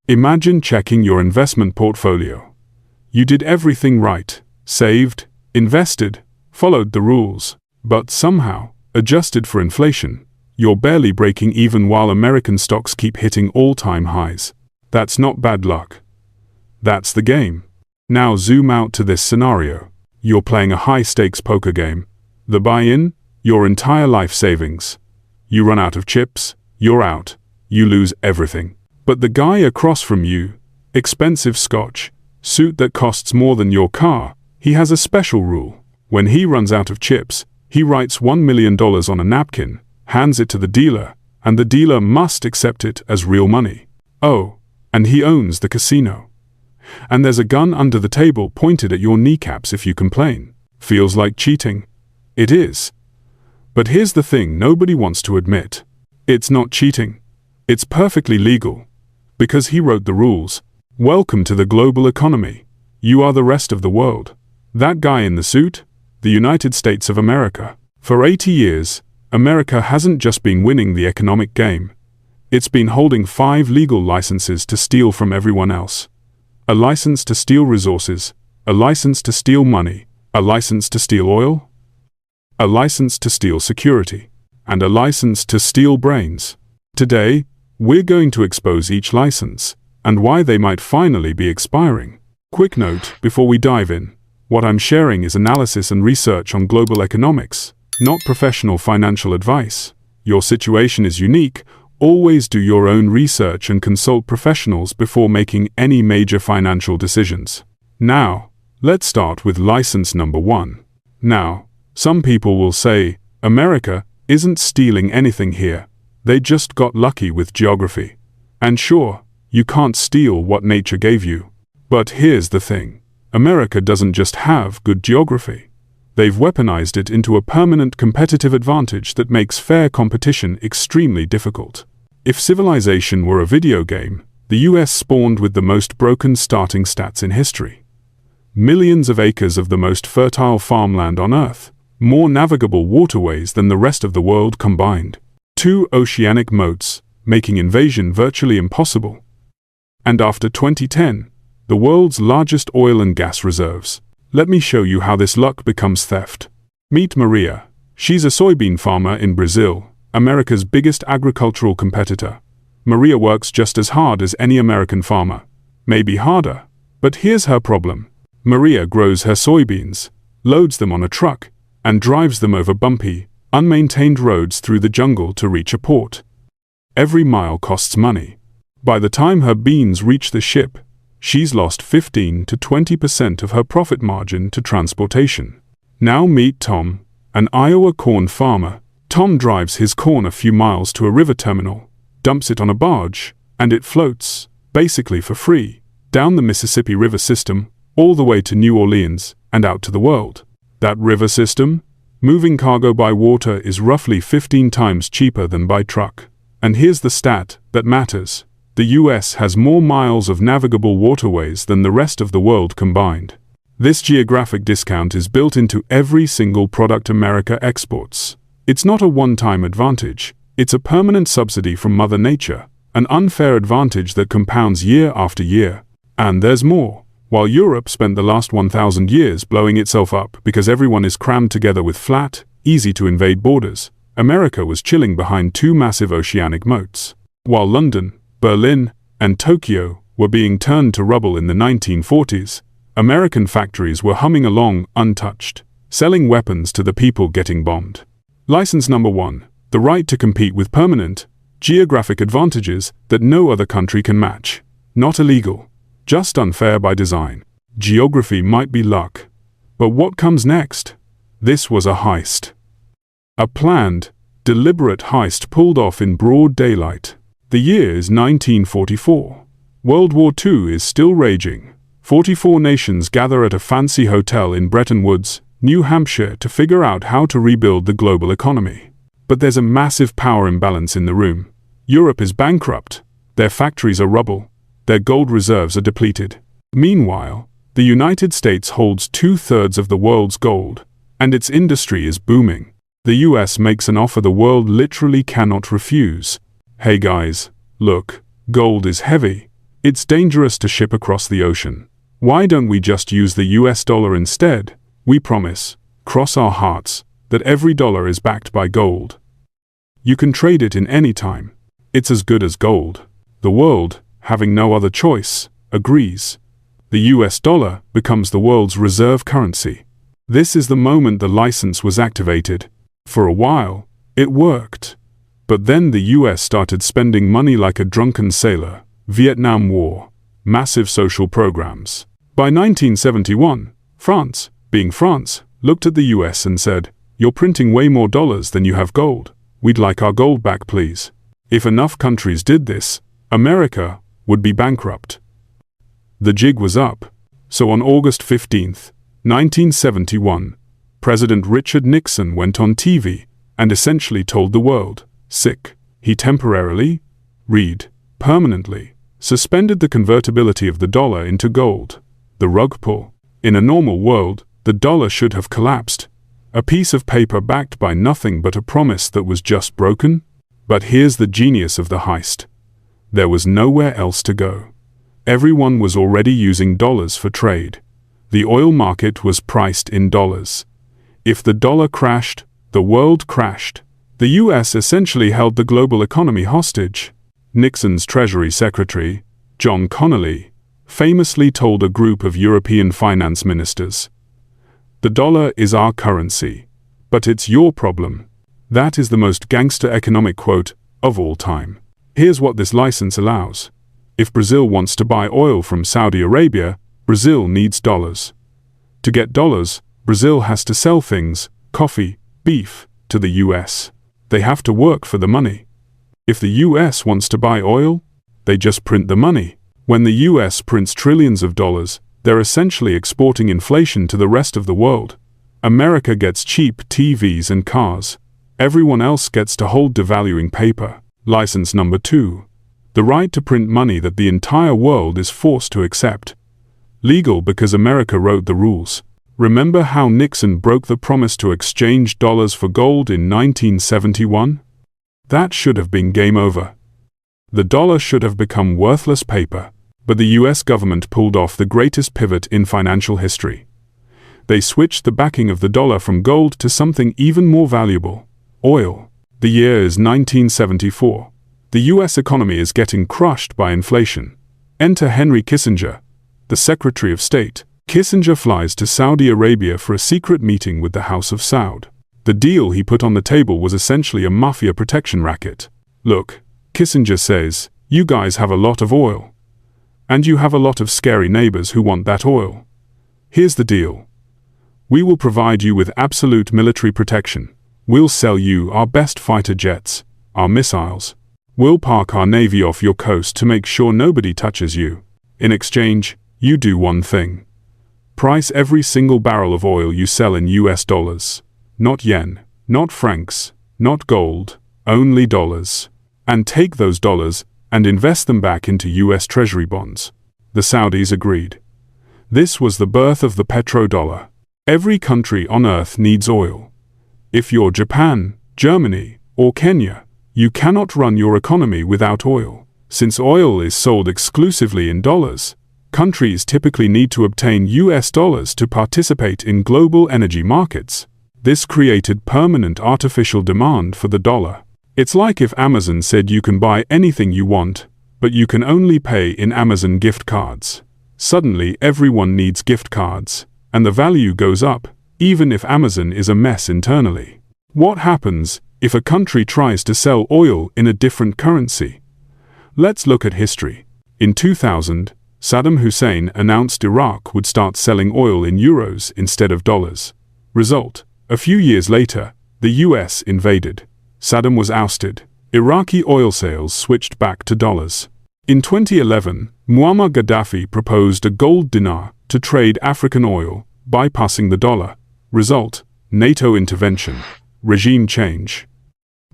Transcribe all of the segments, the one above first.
Imagine checking your investment portfolio. You did everything right, saved, invested, followed the rules, but somehow, adjusted for inflation, you're barely breaking even while American stocks keep hitting all-time highs. That's not bad luck. That's the game. Now zoom out to this scenario. You're playing a high-stakes poker game. The buy-in? Your entire life savings. You run out of chips, you're out. You lose everything. But the guy across from you, expensive scotch, suit that costs more than your car, he has a special rule. When he runs out of chips, he writes $1 million on a napkin, hands it to the dealer, and the dealer must accept it as real money. Oh, and he owns the casino. And there's a gun under the table pointed at your kneecaps if you complain. Feels like cheating? It is. But here's the thing nobody wants to admit. It's not cheating. It's perfectly legal. Because he wrote the rules. Welcome to the global economy. You are the rest of the world. That guy in the suit? The United States of America. For 80 years, America hasn't just been winning the economic game. It's been holding 5 legal licenses to steal from everyone else. A license to steal resources, a license to steal money, a license to steal oil, a license to steal security, and a license to steal brains. Today, we're going to expose each license, and why they might finally be expiring. Quick note before we dive in. What I'm sharing is analysis and research on global economics, not professional financial advice. Your situation is unique. Always do your own research and consult professionals before making any major financial decisions. Now, let's start with license number 1. Now, some people will say, America isn't stealing anything here. They just got lucky with geography. And sure, you can't steal what nature gave you. But here's the thing. America doesn't just have good geography. They've weaponized it into a permanent competitive advantage that makes fair competition extremely difficult. If civilization were a video game, the US spawned with the most broken starting stats in history. Millions of acres of the most fertile farmland on Earth, more navigable waterways than the rest of the world combined. 2 oceanic moats, making invasion virtually impossible. And after 2010, the world's largest oil and gas reserves. Let me show you how this luck becomes theft. Meet Maria. She's a soybean farmer in Brazil, America's biggest agricultural competitor. Maria works just as hard as any American farmer. Maybe harder. But here's her problem. Maria grows her soybeans, loads them on a truck, and drives them over bumpy, unmaintained roads through the jungle to reach a port. Every mile costs money. By the time her beans reach the ship, she's lost 15 to 20% of her profit margin to transportation. Now meet Tom, an Iowa corn farmer. Tom drives his corn a few miles to a river terminal, dumps it on a barge, and it floats, basically for free, down the Mississippi River system, all the way to New Orleans, and out to the world. That river system? Moving cargo by water is roughly 15 times cheaper than by truck. And here's the stat that matters. The US has more miles of navigable waterways than the rest of the world combined. This geographic discount is built into every single product America exports. It's not a one-time advantage. It's a permanent subsidy from Mother Nature, an unfair advantage that compounds year after year. And there's more. While Europe spent the last 1,000 years blowing itself up because everyone is crammed together with flat, easy-to-invade borders, America was chilling behind 2 massive oceanic moats. While London, Berlin, and Tokyo were being turned to rubble in the 1940s, American factories were humming along untouched, selling weapons to the people getting bombed. License number 1, the right to compete with permanent, geographic advantages that no other country can match. Not illegal, just unfair by design. Geography might be luck. But what comes next? This was a heist. A planned, deliberate heist pulled off in broad daylight. The year is 1944. World War II is still raging. 44 nations gather at a fancy hotel in Bretton Woods, New Hampshire to figure out how to rebuild the global economy. But there's a massive power imbalance in the room. Europe is bankrupt. Their factories are rubble. Their gold reserves are depleted. Meanwhile, the United States holds 2/3 of the world's gold, and its industry is booming. The US makes an offer the world literally cannot refuse. Hey guys, look, gold is heavy, It's dangerous to ship across the ocean. Why don't we just use the US dollar instead? We promise, cross our hearts, that every dollar is backed by gold. You can trade it in any time. It's as good as gold. The world, having no other choice, agrees. The US dollar becomes the world's reserve currency. This is the moment the license was activated. For a while, it worked. But then the US started spending money like a drunken sailor. Vietnam War, massive social programs. By 1971, France, being France, looked at the US and said, "You're printing way more dollars than you have gold. We'd like our gold back, please." If enough countries did this, America would be bankrupt. The jig was up. So on August 15, 1971, President Richard Nixon went on TV and essentially told the world, he temporarily, permanently, suspended the convertibility of the dollar into gold. The rug pull. In a normal world, the dollar should have collapsed. A piece of paper backed by nothing but a promise that was just broken? But here's the genius of the heist. There was nowhere else to go. Everyone was already using dollars for trade. The oil market was priced in dollars. If the dollar crashed, the world crashed. The US essentially held the global economy hostage. Nixon's Treasury Secretary, John Connolly, famously told a group of European finance ministers, "The dollar is our currency, but it's your problem." That is the most gangster economic quote of all time. Here's what this license allows. If Brazil wants to buy oil from Saudi Arabia, Brazil needs dollars. To get dollars, Brazil has to sell things, coffee, beef, to the US. They have to work for the money. If the US wants to buy oil, they just print the money. When the US prints trillions of dollars, they're essentially exporting inflation to the rest of the world. America gets cheap TVs and cars. Everyone else gets to hold devaluing paper. License number 2. The right to print money that the entire world is forced to accept. Legal because America wrote the rules. Remember how Nixon broke the promise to exchange dollars for gold in 1971? That should have been game over. The dollar should have become worthless paper. But the US government pulled off the greatest pivot in financial history. They switched the backing of the dollar from gold to something even more valuable: oil. The year is 1974. The US economy is getting crushed by inflation. Enter Henry Kissinger, the Secretary of State. Kissinger flies to Saudi Arabia for a secret meeting with the House of Saud. The deal he put on the table was essentially a mafia protection racket. Look, Kissinger says, you guys have a lot of oil. And you have a lot of scary neighbors who want that oil. Here's the deal. We will provide you with absolute military protection. We'll sell you our best fighter jets, our missiles. We'll park our navy off your coast to make sure nobody touches you. In exchange, you do one thing. Price every single barrel of oil you sell in US dollars. Not yen, not francs, not gold, only dollars. And take those dollars and invest them back into US Treasury bonds. The Saudis agreed. This was the birth of the petrodollar. Every country on earth needs oil. If you're Japan, Germany, or Kenya, you cannot run your economy without oil. Since oil is sold exclusively in dollars, countries typically need to obtain US dollars to participate in global energy markets. This created permanent artificial demand for the dollar. It's like if Amazon said you can buy anything you want, but you can only pay in Amazon gift cards. Suddenly everyone needs gift cards, and the value goes up, even if Amazon is a mess internally. What happens if a country tries to sell oil in a different currency? Let's look at history. In 2000, Saddam Hussein announced Iraq would start selling oil in euros instead of dollars. Result: a few years later, the US invaded. Saddam was ousted. Iraqi oil sales switched back to dollars. In 2011, Muammar Gaddafi proposed a gold dinar to trade African oil, bypassing the dollar. Result: NATO intervention. Regime change.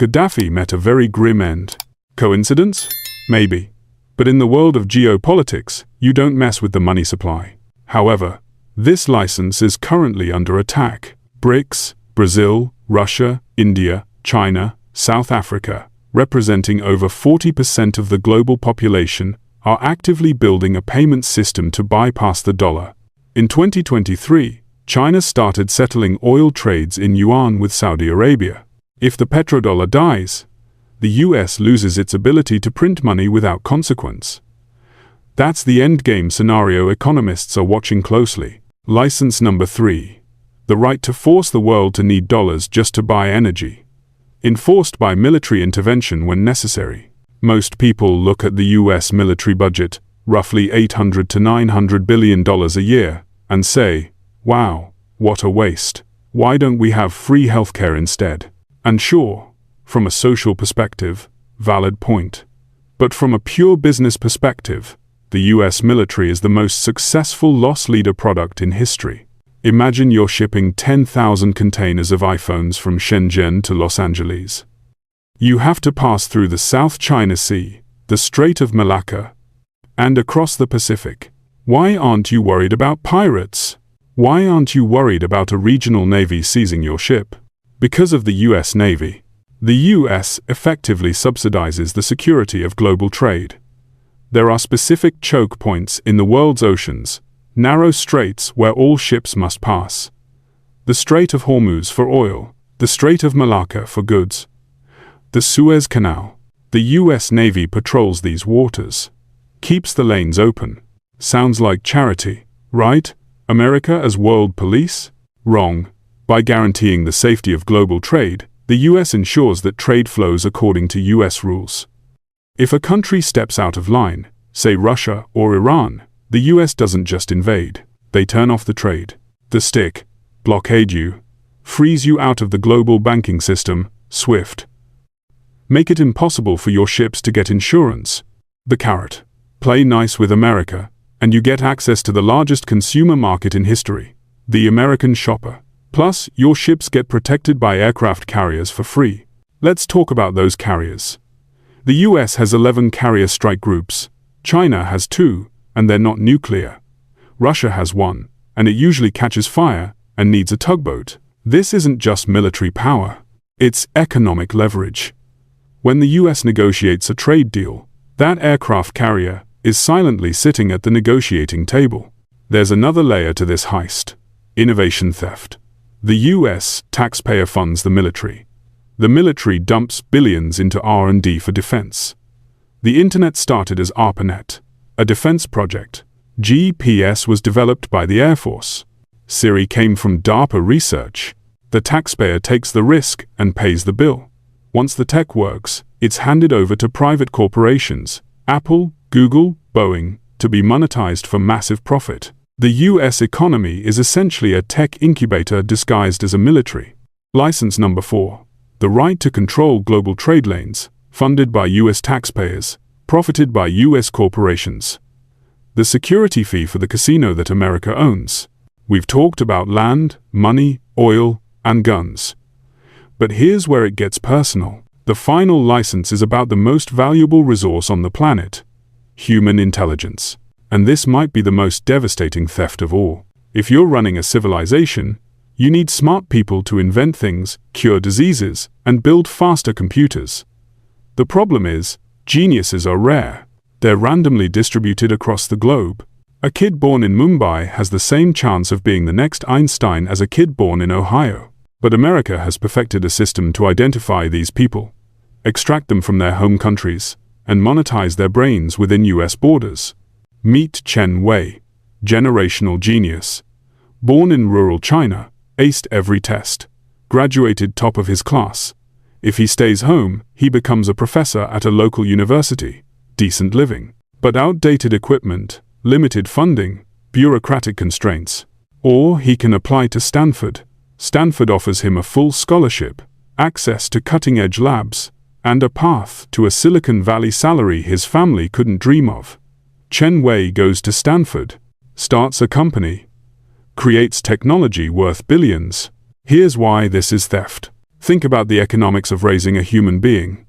Gaddafi met a very grim end. Coincidence? Maybe. But in the world of geopolitics, you don't mess with the money supply. However, this license is currently under attack. BRICS, Brazil, Russia, India, China, South Africa, representing over 40% of the global population, are actively building a payment system to bypass the dollar. In 2023, China started settling oil trades in yuan with Saudi Arabia. If the petrodollar dies, the US loses its ability to print money without consequence. That's the endgame scenario economists are watching closely. License number 3. The right to force the world to need dollars just to buy energy. Enforced by military intervention when necessary. Most people look at the US military budget, roughly $800 to $900 billion a year, and say, wow, what a waste. Why don't we have free healthcare instead? And sure, from a social perspective, valid point. But from a pure business perspective, the US military is the most successful loss leader product in history. Imagine you're shipping 10,000 containers of iPhones from Shenzhen to Los Angeles. You have to pass through the South China Sea, the Strait of Malacca, and across the Pacific. Why aren't you worried about pirates? Why aren't you worried about a regional navy seizing your ship? Because of the US Navy. The US effectively subsidizes the security of global trade. There are specific choke points in the world's oceans, narrow straits where all ships must pass. The Strait of Hormuz for oil, the Strait of Malacca for goods, the Suez Canal. The US Navy patrols these waters, keeps the lanes open. Sounds like charity, right? America as world police? Wrong. By guaranteeing the safety of global trade, the US ensures that trade flows according to US rules. If a country steps out of line, say Russia or Iran, the US doesn't just invade. They turn off the trade, the stick, blockade you, freeze you out of the global banking system, SWIFT. Make it impossible for your ships to get insurance. The carrot. Play nice with America, and you get access to the largest consumer market in history, the American shopper. Plus, your ships get protected by aircraft carriers for free. Let's talk about those carriers. The US has 11 carrier strike groups. China has 2, and they're not nuclear. Russia has 1, and it usually catches fire and needs a tugboat. This isn't just military power. It's economic leverage. When the US negotiates a trade deal, that aircraft carrier is silently sitting at the negotiating table. There's another layer to this heist. Innovation theft. The US taxpayer funds the military. The military dumps billions into R&D for defense. The internet started as ARPANET, a defense project. GPS was developed by the Air Force. Siri came from DARPA research. The taxpayer takes the risk and pays the bill. Once the tech works, it's handed over to private corporations, Apple, Google, Boeing, to be monetized for massive profit. The US economy is essentially a tech incubator disguised as a military. License number 4. The right to control global trade lanes, funded by US taxpayers, profited by US corporations. The security fee for the casino that America owns. We've talked about land, money, oil, and guns. But here's where it gets personal. The final license is about the most valuable resource on the planet: human intelligence. And this might be the most devastating theft of all. If you're running a civilization, you need smart people to invent things, cure diseases, and build faster computers. The problem is, geniuses are rare. They're randomly distributed across the globe. A kid born in Mumbai has the same chance of being the next Einstein as a kid born in Ohio. But America has perfected a system to identify these people, extract them from their home countries, and monetize their brains within US borders. Meet Chen Wei, generational genius. Born in rural China, aced every test, graduated top of his class. If he stays home, he becomes a professor at a local university. Decent living, but outdated equipment, limited funding, bureaucratic constraints. Or he can apply to Stanford. Stanford offers him a full scholarship, access to cutting-edge labs, and a path to a Silicon Valley salary his family couldn't dream of. Chen Wei goes to Stanford, starts a company, creates technology worth billions. Here's why this is theft. Think about the economics of raising a human being.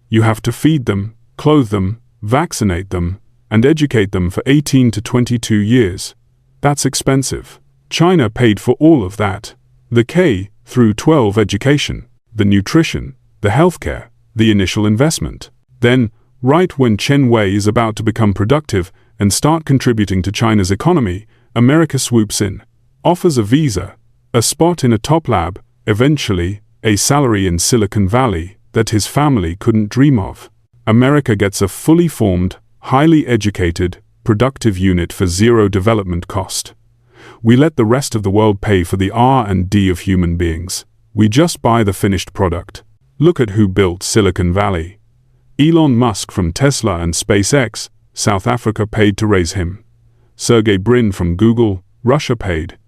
You have to feed them, clothe them, vaccinate them, and educate them for 18 to 22 years. That's expensive. China paid for all of that. The K-12 education, the nutrition, the healthcare, the initial investment. Then, Right when Chen Wei is about to become productive and start contributing to China's economy, America swoops in, offers a visa, a spot in a top lab, eventually, a salary in Silicon Valley that his family couldn't dream of. America gets a fully formed, highly educated, productive unit for zero development cost. We let the rest of the world pay for the R&D of human beings. We just buy the finished product. Look at who built Silicon Valley. Elon Musk from Tesla and SpaceX, South Africa paid to raise him. Sergey Brin from Google, Russia paid.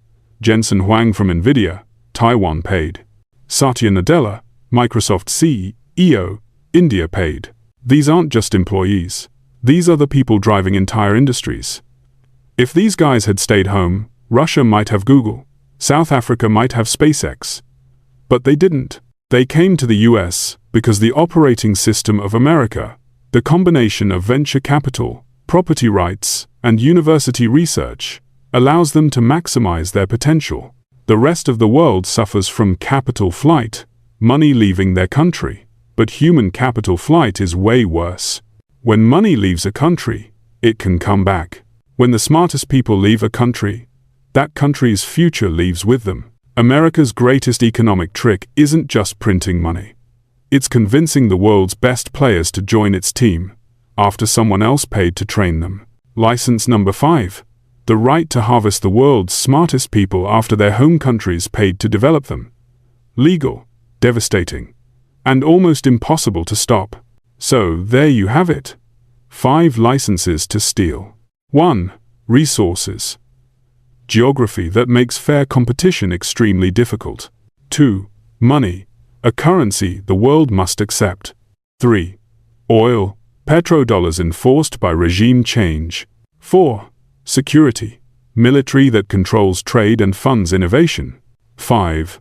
Jensen Huang from Nvidia, Taiwan paid. Satya Nadella, Microsoft CEO, India paid. These aren't just employees. These are the people driving entire industries. If these guys had stayed home, Russia might have Google, South Africa might have SpaceX. But they didn't. They came to the US because the operating system of America, the combination of venture capital, property rights, and university research, allows them to maximize their potential. The rest of the world suffers from capital flight, money leaving their country. But human capital flight is way worse. When money leaves a country, it can come back. When the smartest people leave a country, that country's future leaves with them. America's greatest economic trick isn't just printing money. It's convincing the world's best players to join its team, after someone else paid to train them. License number 5. The right to harvest the world's smartest people after their home countries paid to develop them. Legal, devastating, and almost impossible to stop. So, there you have it. 5 licenses to steal. 1. Resources. Geography that makes fair competition extremely difficult. 2. Money, a currency the world must accept. 3. Oil, petrodollars enforced by regime change. 4. Security, military that controls trade and funds innovation. 5.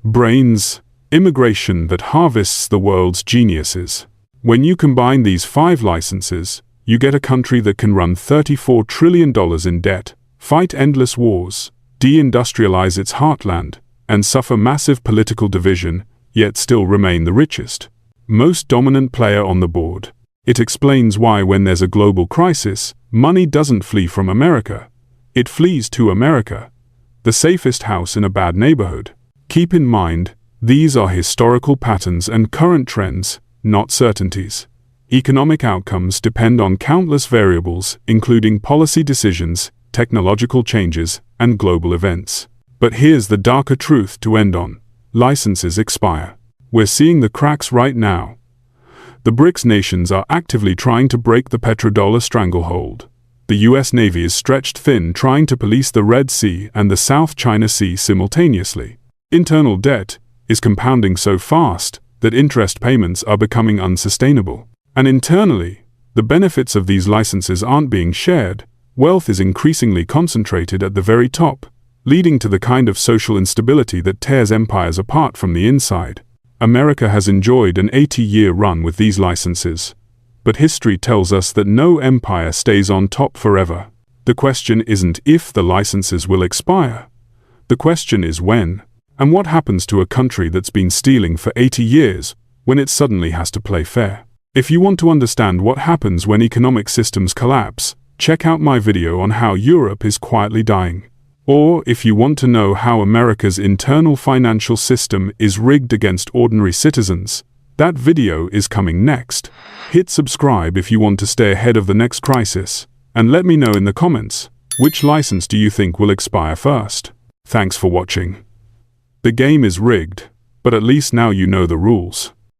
Brains, immigration that harvests the world's geniuses. When you combine these 5 licenses, you get a country that can run $34 trillion in debt, fight endless wars, deindustrialize its heartland, and suffer massive political division, yet still remain the richest. Most dominant player on the board. It explains why when there's a global crisis, money doesn't flee from America. It flees to America, the safest house in a bad neighborhood. Keep in mind, these are historical patterns and current trends, not certainties. Economic outcomes depend on countless variables, including policy decisions, technological changes, and global events. But here's the darker truth to end on. Licenses expire. We're seeing the cracks right now. The BRICS nations are actively trying to break the petrodollar stranglehold. The US Navy is stretched thin trying to police the Red Sea and the South China Sea simultaneously. Internal debt is compounding so fast that interest payments are becoming unsustainable. And internally, the benefits of these licenses aren't being shared. Wealth is increasingly concentrated at the very top, leading to the kind of social instability that tears empires apart from the inside. America has enjoyed an 80-year run with these licenses. But history tells us that no empire stays on top forever. The question isn't if the licenses will expire. The question is when. And what happens to a country that's been stealing for 80 years when it suddenly has to play fair? If you want to understand what happens when economic systems collapse, check out my video on how Europe is quietly dying. Or if you want to know how America's internal financial system is rigged against ordinary citizens, that video is coming next. Hit subscribe if you want to stay ahead of the next crisis, and let me know in the comments, which license do you think will expire first? Thanks for watching. The game is rigged, but at least now you know the rules.